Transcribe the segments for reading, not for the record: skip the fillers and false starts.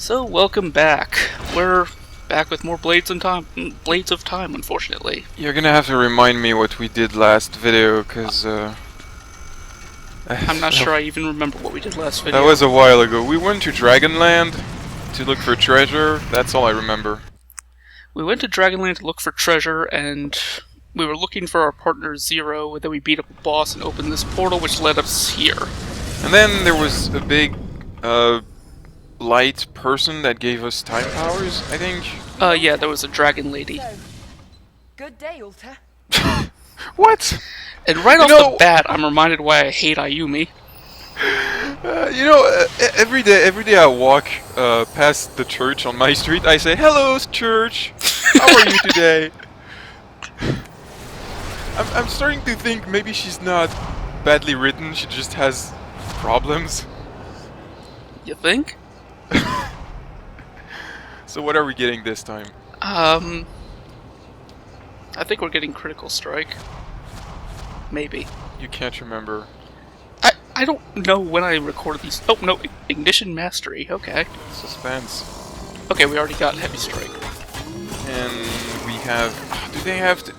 So welcome back. We're back with more Blades of Time, unfortunately. You're gonna have to remind me what we did last video, cause I'm not sure I even remember what we did last video. that was a while ago. We went to Dragonland to look for treasure. That's all I remember. We went to Dragonland to look for treasure, and we were looking for our partner Zero, and then we beat up a boss and opened this portal which led us here. And then there was a big, light person that gave us time powers, I think. Yeah, there was a dragon lady. So, good day, Alta. What? And right off the bat, I'm reminded why I hate Ayumi. Every day I walk past the church on my street, I say, "Hello, church. How are you today?" I'm starting to think maybe she's not badly written. She just has problems. You think? So what are we getting this time? I think we're getting Critical Strike. Maybe. You can't remember. I don't know when I recorded these. Oh, no, Ignition Mastery, okay. Suspense. Okay, we already got Heavy Strike. And we have... Do they have to...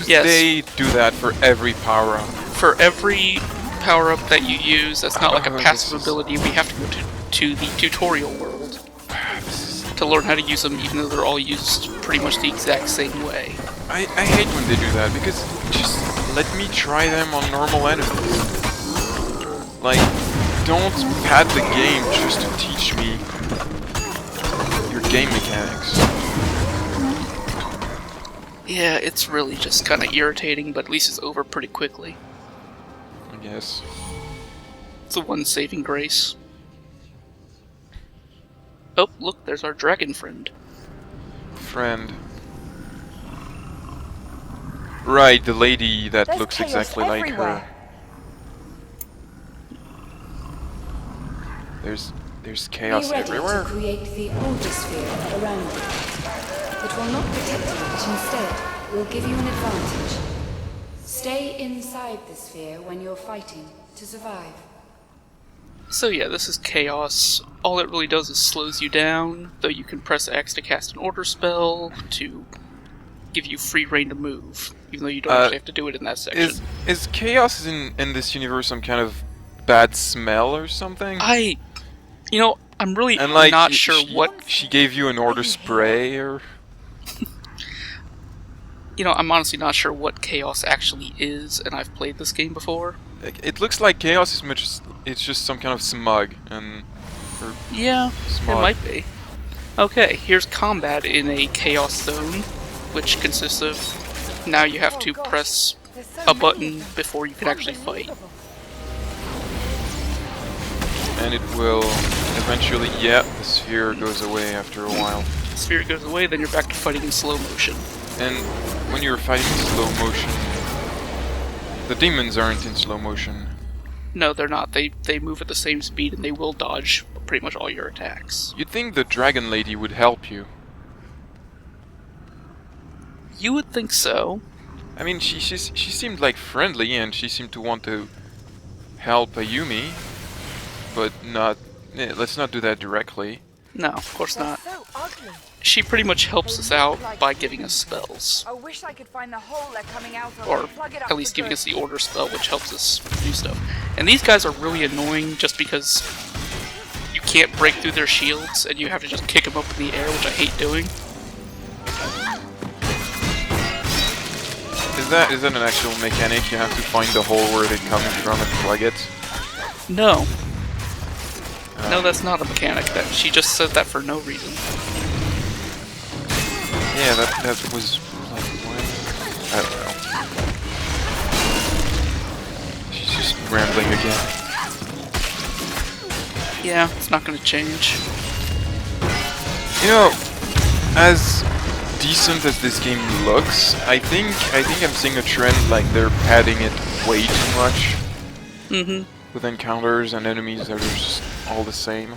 Yes. They do that for every power-up? For every power-up that you use, that's not like a passive this ability, we have to go to the tutorial world to learn how to use them, even though they're all used pretty much the exact same way. I hate when they do that, because just let me try them on normal enemies. Like, don't pad the game just to teach me your game mechanics. Yeah, it's really just kind of irritating, but at least it's over pretty quickly. I guess. It's the one saving grace. Oh, look, there's our dragon friend. Friend. Right, the lady that There's looks chaos exactly like everywhere. her. There's chaos Be ready everywhere. to create the order sphere around you. It will not protect you, but instead will give you an advantage. Stay inside the sphere when you're fighting to survive. So yeah, this is Chaos. All it really does is slows you down, though you can press X to cast an order spell to give you free reign to move, even though you don't actually have to do it in that section. Is chaos in this universe some kind of bad smell or something? I'm really And like, not sure what... she gave you an order spray or... I'm honestly not sure what Chaos actually is, and I've played this game before. It looks like chaos is much. It's just some kind of smug and. Yeah, smog. it might be. Okay, here's combat in a Chaos zone, which consists of... Now you have to press a button before you can actually fight. And it will eventually. Yeah, the sphere goes away after a while. The sphere goes away, then you're back to fighting in slow motion. And when you're fighting in slow motion, the demons aren't in slow motion. No, they're not. They move at the same speed, and they will dodge pretty much all your attacks. You'd think the dragon lady would help you. You would think so. I mean, she seemed like friendly, and she seemed to want to help Ayumi, but not. Let's not do that directly. No, of course not. So ugly. She pretty much helps us out by giving us spells. I wish I could find the hole they're coming out of Or and plug it up at least for giving good. us the order spell, which helps us do stuff. And these guys are really annoying just because you can't break through their shields, and you have to just kick them up in the air, which I hate doing. Is that an actual mechanic? You have to find the hole where they're coming from and plug it? No. No, that's not a mechanic. That she just said that for no reason. Yeah, that was like what? I don't know. She's just rambling again. Yeah, it's not going to change. You know, as decent as this game looks, I think I'm seeing a trend like they're padding it way too much. Mm-hmm. With encounters and enemies that are just all the same.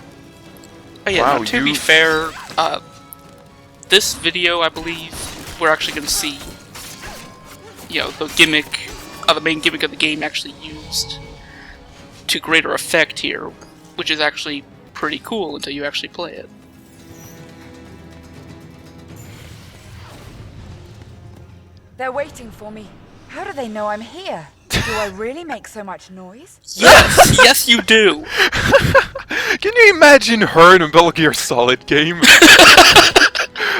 Oh yeah, Wow, now, to be fair, this video, I believe, we're actually going to see, the gimmick, the main gimmick of the game actually used to greater effect here, which is actually pretty cool until you actually play it. They're waiting for me. How do they know I'm here? Do I really make so much noise? Yes, yes, you do. Can you imagine her in a Metal Gear Solid game?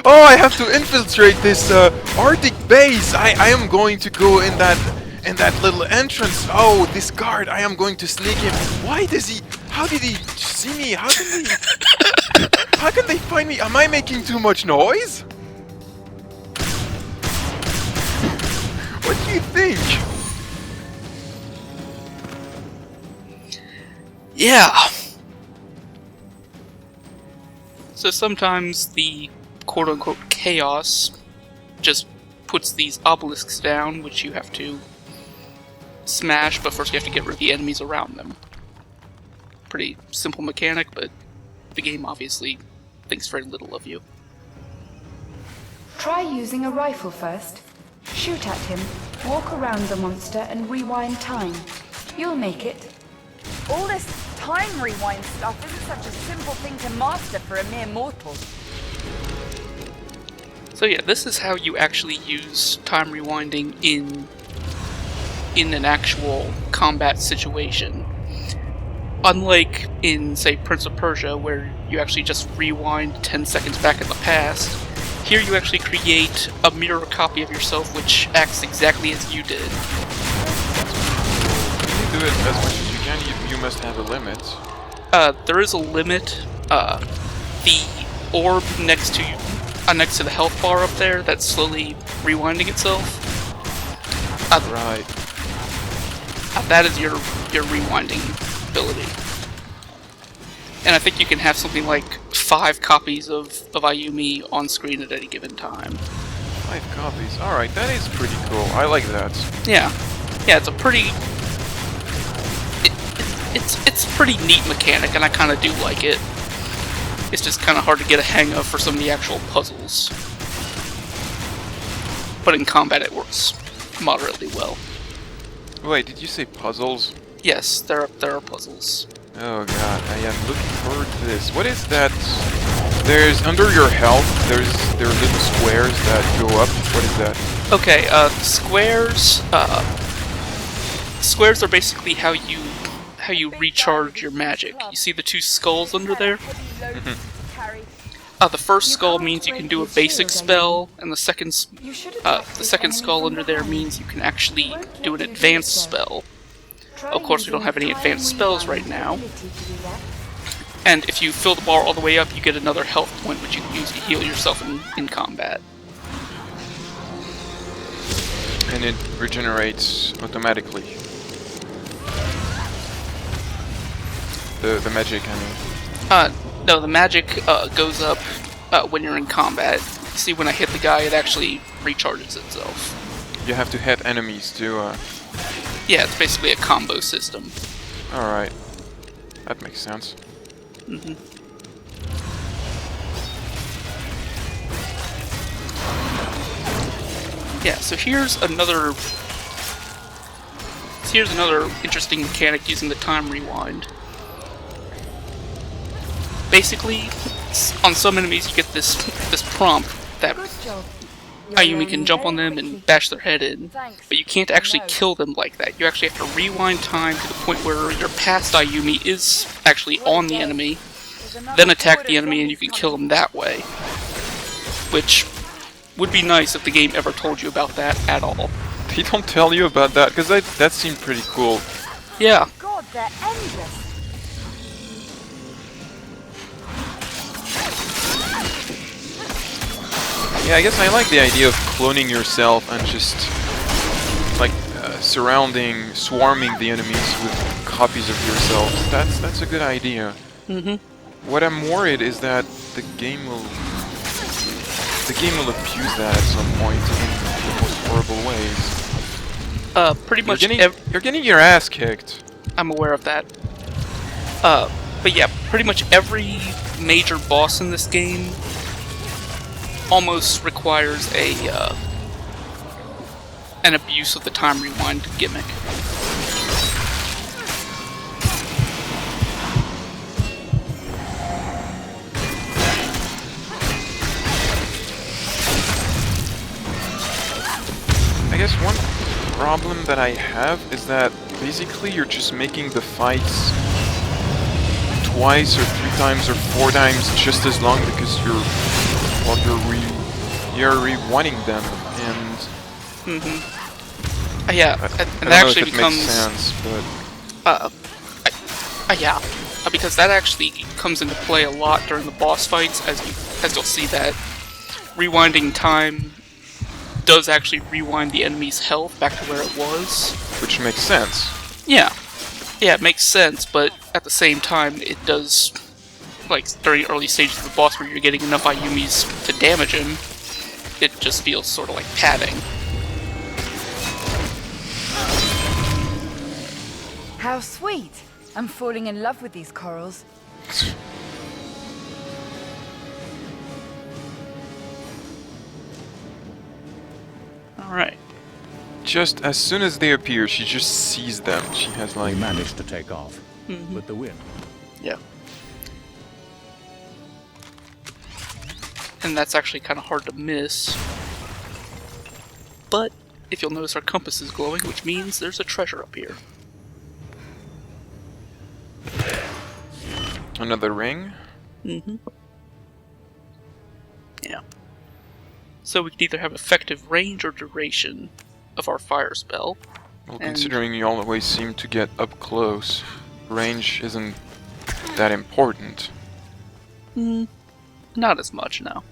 Oh, I have to infiltrate this Arctic base. I am going to go in that little entrance. Oh, this guard. I am going to sneak him. Why does he? How did he see me? How can they? How can they find me? Am I making too much noise? What do you think? Yeah. So sometimes the quote-unquote chaos just puts these obelisks down, which you have to smash, but first you have to get rid of the enemies around them. Pretty simple mechanic, but the game obviously thinks very little of you. Try using a rifle first. Shoot at him, walk around the monster and rewind time. You'll make it. All this time rewind stuff isn't such a simple thing to master for a mere mortal. So yeah, this is how you actually use time rewinding in an actual combat situation. Unlike in, say, Prince of Persia, where you actually just rewind 10 seconds back in the past, here you actually create a mirror copy of yourself which acts exactly as you did. You do it as much as you can, you must have a limit. There is a limit. The orb next to the health bar up there that's slowly rewinding itself. Right. That is your rewinding ability. And I think you can have something like 5 copies of Ayumi on screen at any given time. 5 copies. Alright, that is pretty cool. I like that. Yeah. Yeah, it's a pretty... It's a pretty neat mechanic, and I kind of do like it. It's just kind of hard to get a hang of for some of the actual puzzles. But in combat it works moderately well. Wait, did you say puzzles? Yes, there are puzzles. Oh god, I am looking forward to this. What is that? There's under your health, there are little squares that go up. What is that? Okay, squares. Squares are basically how you recharge your magic. You see the 2 skulls under there? The first skull means you can do a basic spell, and the second skull under there means you can actually do an advanced spell. Of course, we don't have any advanced spells right now. And if you fill the bar all the way up, you get another health point, which you can use to heal yourself in combat. And it regenerates automatically. The magic, I mean. No, the magic goes up when you're in combat. See, when I hit the guy, it actually recharges itself. You have to hit enemies to... Yeah, it's basically a combo system. Alright. That makes sense. Mm-hmm. Yeah, so here's another interesting mechanic using the time rewind. Basically, on some enemies you get this prompt that Ayumi can jump on them and bash their head in, but you can't actually kill them like that. You actually have to rewind time to the point where your past Ayumi is actually on the enemy, then attack the enemy and you can kill them that way. Which would be nice if the game ever told you about that at all. They don't tell you about that, because that seemed pretty cool. Yeah. God, they're endless. Yeah, I guess I like the idea of cloning yourself and just like swarming the enemies with copies of yourself. That's a good idea. What I'm worried is that the game will abuse that at some point in the most horrible ways. Pretty much you're getting your ass kicked. I'm aware of that. But yeah, pretty much every major boss in this game almost requires an abuse of the time rewind gimmick. problem that I have is that basically you're just making the fights twice or 3 times or 4 times just as long because you're rewinding them, and Yeah, I and don't that know actually if it becomes makes sense, but yeah, because that actually comes into play a lot during the boss fights, as you'll see that rewinding time does actually rewind the enemy's health back to where it was. which makes sense. Yeah, it makes sense, but at the same time, it does, like, during early stages of the boss where you're getting enough Ayumis to damage him, it just feels sort of like padding. How sweet! I'm falling in love with these corals. Alright. Just as soon as they appear, she just sees them. She has like... We managed to take off with the wind. Yeah. And that's actually kind of hard to miss. But, if you'll notice, our compass is glowing, which means there's a treasure up here. Another ring? Yeah. So we could either have effective range or duration of our fire spell. Well, And- considering you always seem to get up close, range isn't that important. Not as much, no.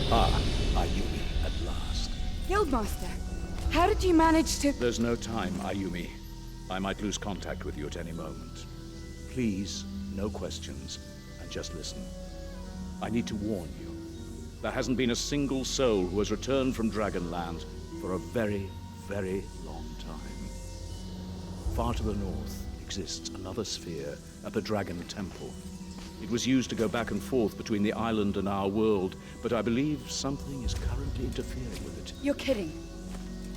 Ayumi, at last. Guildmaster, how did you manage to... There's no time, Ayumi. I might lose contact with you at any moment. Please, no questions, and just listen. I need to warn you. There hasn't been a single soul who has returned from Dragonland for a very, very long time. Far to the north exists another sphere at the Dragon Temple. It was used to go back and forth between the island and our world, but I believe something is currently interfering with it. You're kidding.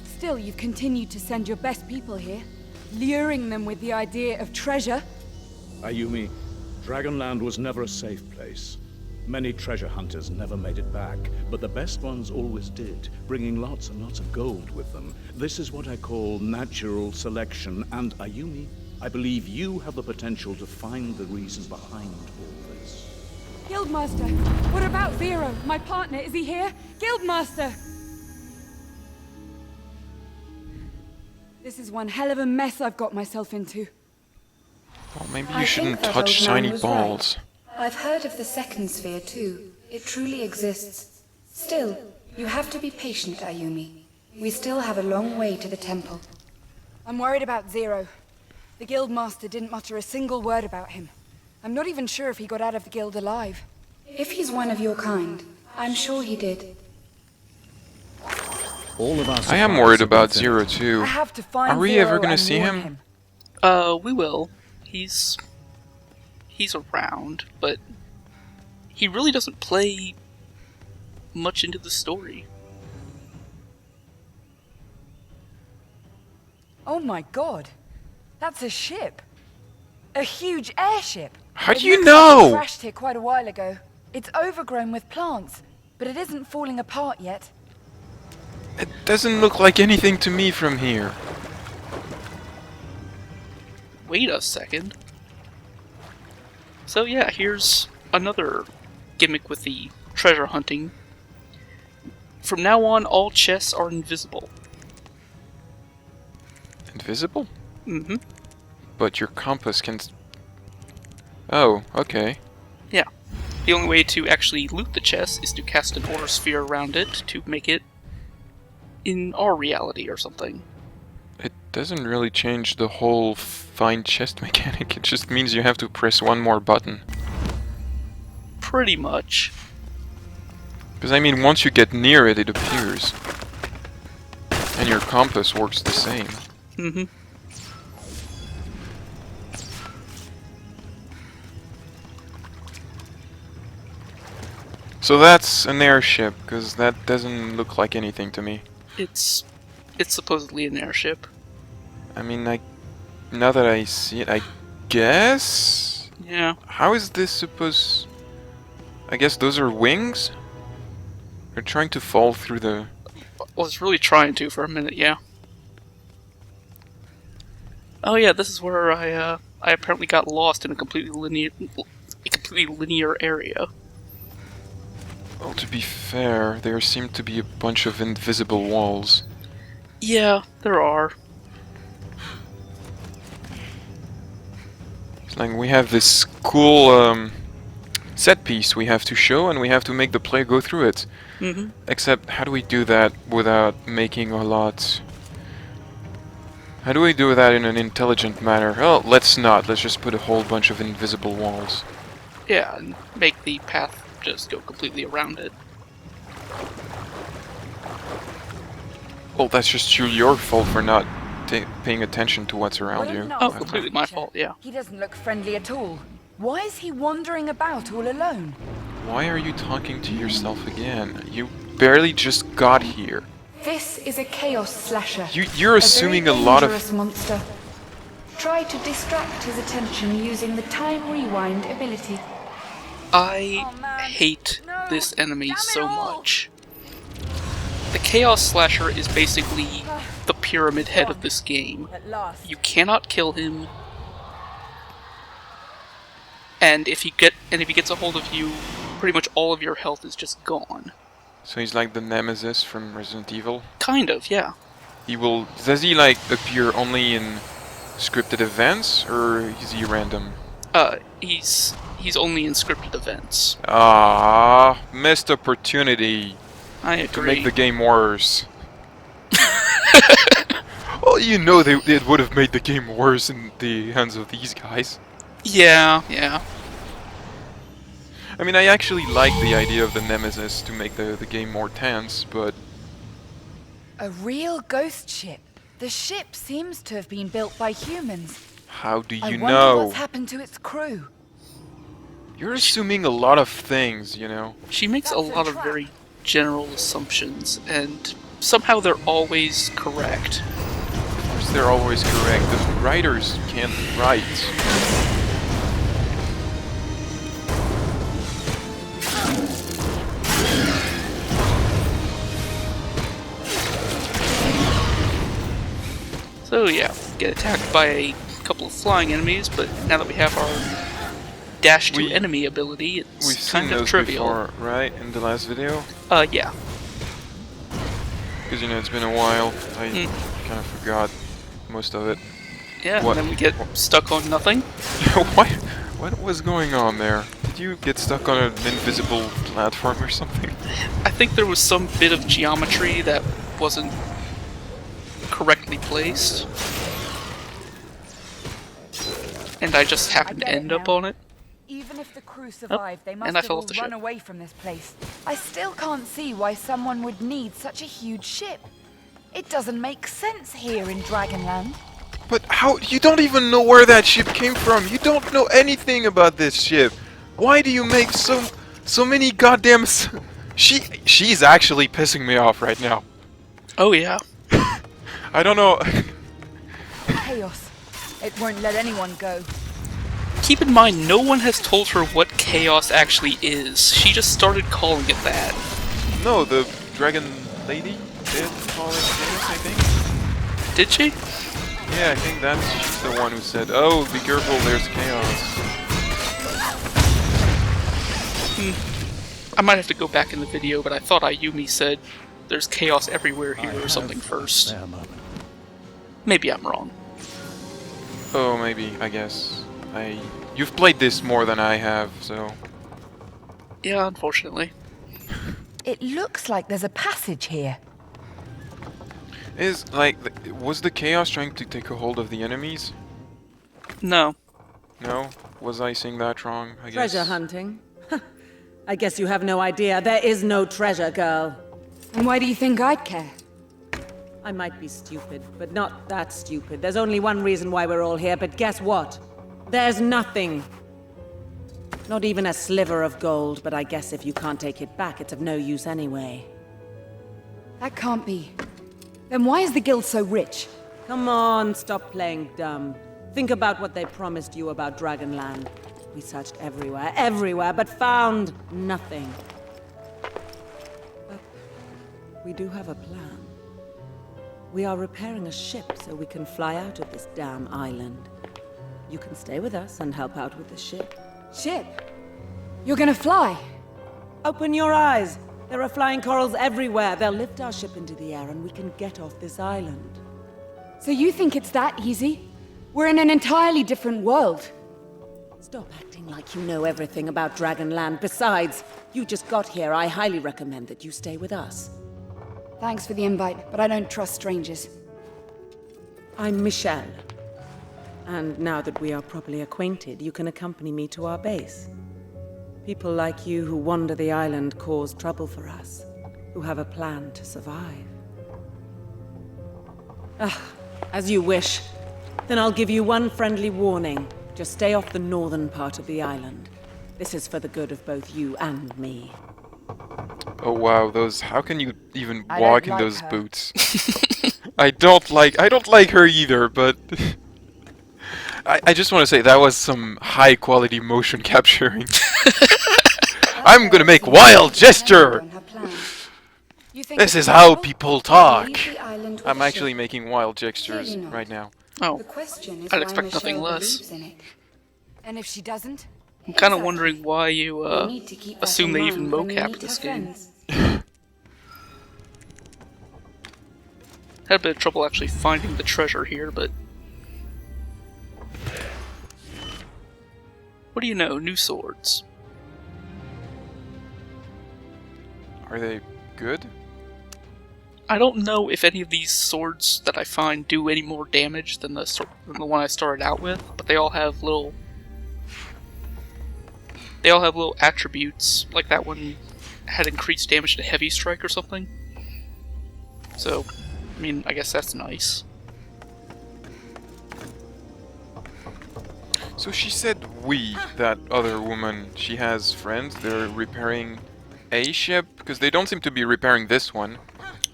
Still, you've continued to send your best people here, luring them with the idea of treasure. Ayumi, Dragonland was never a safe place. Many treasure hunters never made it back, but the best ones always did, bringing lots and lots of gold with them. This is what I call natural selection, and Ayumi, I believe you have the potential to find the reason behind all this. Guildmaster, what about Zero? My partner, is he here? Guildmaster! This is one hell of a mess I've got myself into. Well, maybe I you think shouldn't that touch old man shiny was balls. right. I've heard of the second sphere too. It truly exists. Still, you have to be patient, Ayumi. We still have a long way to the temple. I'm worried about Zero. The Guildmaster didn't mutter a single word about him. I'm not even sure if he got out of the guild alive. If he's one of your kind, I'm sure he did. All of us. I am worried about Zero too. I have to find Are we Zero ever gonna and see warn him? We will. He's around, but he really doesn't play much into the story. Oh my god. That's a ship. A huge airship. How It do you looks like it know? crashed here quite a while ago. It's overgrown with plants, but it isn't falling apart yet. It doesn't look like anything to me from here. Wait a second. So yeah, here's another gimmick with the treasure hunting. From now on, all chests are invisible. Invisible? Mm-hmm. But your compass can... Oh, okay. Yeah. The only way to actually loot the chest is to cast an order sphere around it to make it in our reality or something. It doesn't really change the whole find chest mechanic, it just means you have to press one more button. Pretty much. Because I mean, once you get near it, it appears. And your compass works the same. Mm-hmm. So that's an airship, because that doesn't look like anything to me. It's supposedly an airship. I mean, now that I see it, I guess? Yeah. How is this supposed... I guess those are wings? They're trying to fall through the... Was really trying to for a minute, yeah. Oh yeah, this is where I apparently got lost in a completely linear area. Well, to be fair, there seem to be a bunch of invisible walls. Yeah, there are. It's like we have this cool set piece we have to show, and we have to make the player go through it. Mm-hmm. Except, how do we do that without making a lot... How do we do that in an intelligent manner? Oh, let's not. Let's just put a whole bunch of invisible walls. Yeah, and make the path just go completely around it. Well, that's just your fault for not paying attention to what's around What a you. nasty Oh, completely my creature. fault, yeah. He doesn't look friendly at all. Why is he wandering about all alone? Why are you talking to yourself again? You barely just got here. This is a chaos slasher. You're assuming a lot of... dangerous monster. Try to distract his attention using the time rewind ability. I Oh, man. hate No, this enemy damn it so all. much. The Chaos Slasher is basically the pyramid head of this game. At last. You cannot kill him, and if he gets a hold of you, pretty much all of your health is just gone. So he's like the Nemesis from Resident Evil? Kind of, yeah. He will... Does he like appear only in scripted events, or is he random? He's only in scripted events. Ah, missed opportunity I to agree. make the game worse. Well, you know it would have made the game worse in the hands of these guys. Yeah. I mean, I actually like the idea of the Nemesis to make the game more tense, but... A real ghost ship. The ship seems to have been built by humans. How do I you wonder know? what's happened to its crew. You're assuming a lot of things, you know. She makes a That's a lot of trap. very general assumptions, and somehow they're always correct. Of course they're always correct. The writers can't write. So yeah, get attacked by a couple of flying enemies, but now that we have our dash to We- enemy ability, We've it's seen kind of those trivial. before, right? In the last video? Yeah. Because, you know, it's been a while. I Mm. kind of forgot most of it. Yeah, What- and then we get stuck on nothing. What was going on there? Did you get stuck on an invisible platform or something? I think there was some bit of geometry that wasn't correctly placed. And I just happened to get it end up now. on it. Even if the crew survived, they must and I have fell all off the run ship. away from this place. I still can't see why someone would need such a huge ship. It doesn't make sense here in Dragonland. But how? You don't even know where that ship came from. You don't know anything about this ship. Why do you make so many goddamn... She's actually pissing me off right now. Oh yeah. I don't know... Chaos. It won't let anyone go. Keep in mind, no one has told her what chaos actually is. She just started calling it that. No, the dragon lady did call it chaos, I think. Did she? Yeah, I think she's the one who said, "Oh, be careful, there's chaos." I might have to go back in the video, but I thought Ayumi said there's chaos everywhere here or something first. Spare moment. Maybe I'm wrong. Oh, maybe, I guess. You've played this more than I have, so... Yeah, unfortunately. It looks like there's a passage here. Was the chaos trying to take a hold of the enemies? No. No? Was I saying that wrong? I guess. Treasure hunting? I guess you have no idea. There is no treasure, girl. And why do you think I'd care? I might be stupid, but not that stupid. There's only one reason why we're all here, but guess what? There's nothing. Not even a sliver of gold, but I guess if you can't take it back, it's of no use anyway. That can't be. Then why is the guild so rich? Come on, stop playing dumb. Think about what they promised you about Dragonland. We searched everywhere, but found nothing. But we do have a plan. We are repairing a ship so we can fly out of this damn island. You can stay with us and help out with the ship. Ship? You're gonna fly? Open your eyes! There are flying corals everywhere. They'll lift our ship into the air and we can get off this island. So you think it's that easy? We're in an entirely different world. Stop acting like you know everything about Dragonland. Besides, you just got here. I highly recommend that you stay with us. Thanks for the invite, but I don't trust strangers. I'm Michelle. And now that we are properly acquainted, you can accompany me to our base. People like you who wander the island cause trouble for us, who have a plan to survive. As you wish. Then I'll give you one friendly warning. Just stay off the northern part of the island. This is for the good of both you and me. Oh wow, those... How can you even I walk don't in like those her. boots? I don't like her either, but... I just want to say, that was some high-quality motion capturing. I'm gonna make wild gesture! This is how people talk! I'm actually making wild gestures right now. Oh, The question is I'd why expect nothing Michelle less. believes in it. And if she doesn't? I'm kind of wondering why you We need to keep that assume in they even mind when we mocapped meet this her game. friends. Had a bit of trouble actually finding the treasure here, but... What do you know? New swords. Are they good? I don't know if any of these swords that I find do any more damage than the one I started out with, but they all have little... They all have little attributes, like that one had increased damage to heavy strike or something. So, I mean, I guess that's nice. So she said we, that other woman, she has friends, they're repairing a ship? Because they don't seem to be repairing this one.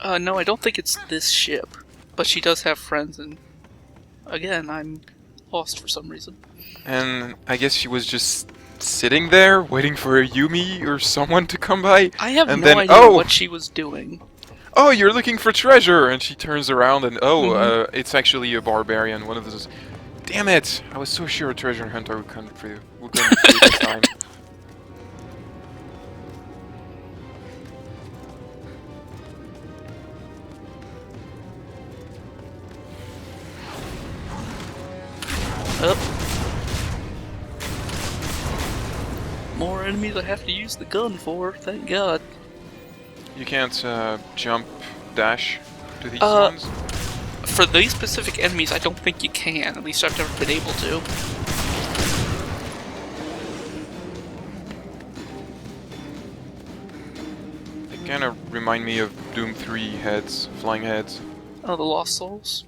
No, I don't think it's this ship, but she does have friends, and again, I'm lost for some reason. And I guess she was just sitting there, waiting for a Yumi or someone to come by. I have and no then, idea oh, what she was doing. oh, you're looking for treasure! And she turns around and, oh, it's actually a barbarian, one of those... Damn it! I was so sure a treasure hunter would come for you. Would come for you this time. Up. More enemies I have to use the gun for, thank god. You can't jump, dash to these Uh, ones? For these specific enemies, I don't think you can. At least I've never been able to. They kind of remind me of Doom 3 heads, flying heads. Oh, the Lost Souls?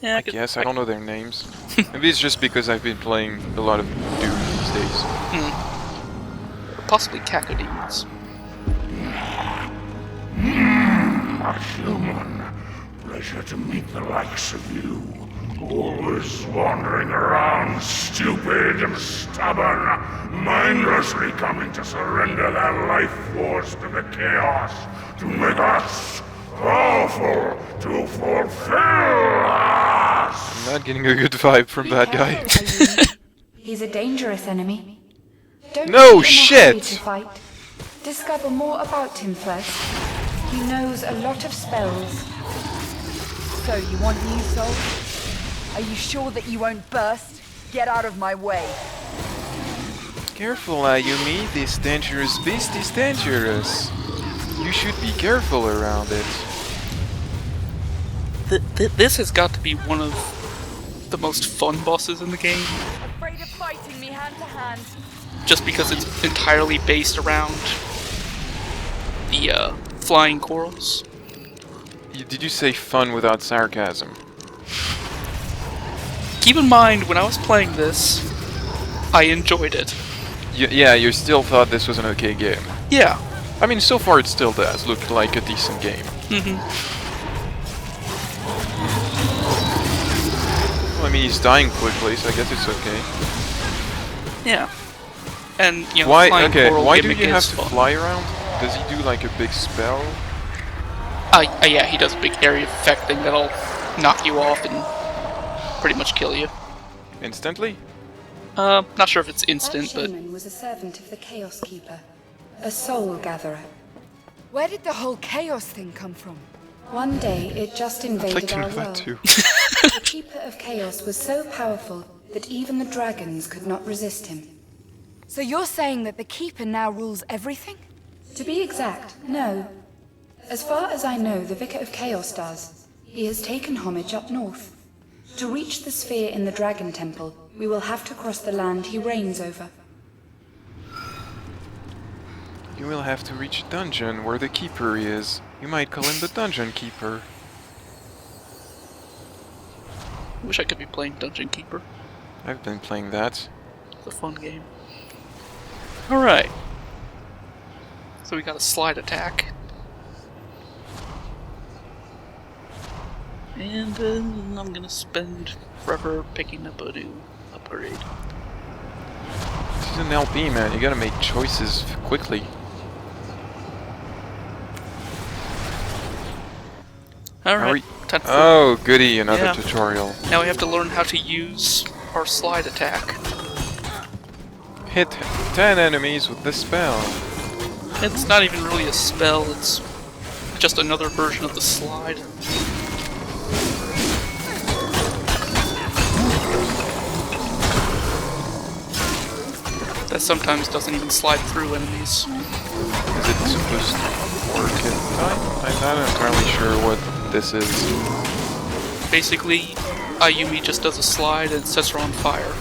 Yeah, I guess, I don't know their names. Maybe it's just because I've been playing a lot of Doom these days. Or possibly Cacodemons. A human. Pleasure to meet the likes of you. Always wandering around, stupid and stubborn, mindlessly coming to surrender their life force to the chaos, to make us powerful, to fulfill us! I'm not getting a good vibe from that guy. Ayumi. He's a dangerous enemy. Don't No be in a hurry shit! to fight. Discover more about him first. He knows a lot of spells. So you want new souls? Are you sure that you won't burst? Get out of my way. Careful, Ayumi, this dangerous beast is dangerous. You should be careful around it. This has got to be one of the most fun bosses in the game, Afraid of fighting me hand to hand? just because it's entirely based around the flying corals. Did you say fun without sarcasm? Keep in mind, when I was playing this, I enjoyed it. Yeah, you still thought this was an okay game. Yeah. I mean, so far it still does look like a decent game. Well, I mean, he's dying quickly, so I guess it's okay. Yeah. And, you know, Why? flying Okay, portal why do gimmick you have is to fun. fly around? Does he do like a big spell? Yeah, he does a big area effect thing that'll knock you off and pretty much kill you. Instantly? Not sure if it's That instant, but shaman was a servant of the Chaos Keeper, a soul gatherer. Where did the whole chaos thing come from? One day, it just I'd like invaded to know our that world. too. The Keeper of Chaos was so powerful that even the dragons could not resist him. So you're saying that the Keeper now rules everything? To be exact, no. As far as I know, the Vicar of Chaos does. He has taken homage up north. To reach the sphere in the Dragon Temple, we will have to cross the land he reigns over. You will have to reach a dungeon where the keeper is. You might call him the Dungeon Keeper. wish I could be playing Dungeon Keeper. I've been playing that. It's a fun game. Alright. So we got a slide attack. And I'm gonna spend forever picking up a new upgrade. This is an LP, man. You gotta make choices quickly. Alright, time for... Oh, goody, another Yeah. tutorial. Now we have to learn how to use our slide attack. Hit 10 enemies with the spell. It's not even really a spell, it's just another version of the slide. That sometimes doesn't even slide through enemies. Is it supposed to work at time? I'm not entirely sure what this is. Basically, Ayumi just does a slide and sets her on fire.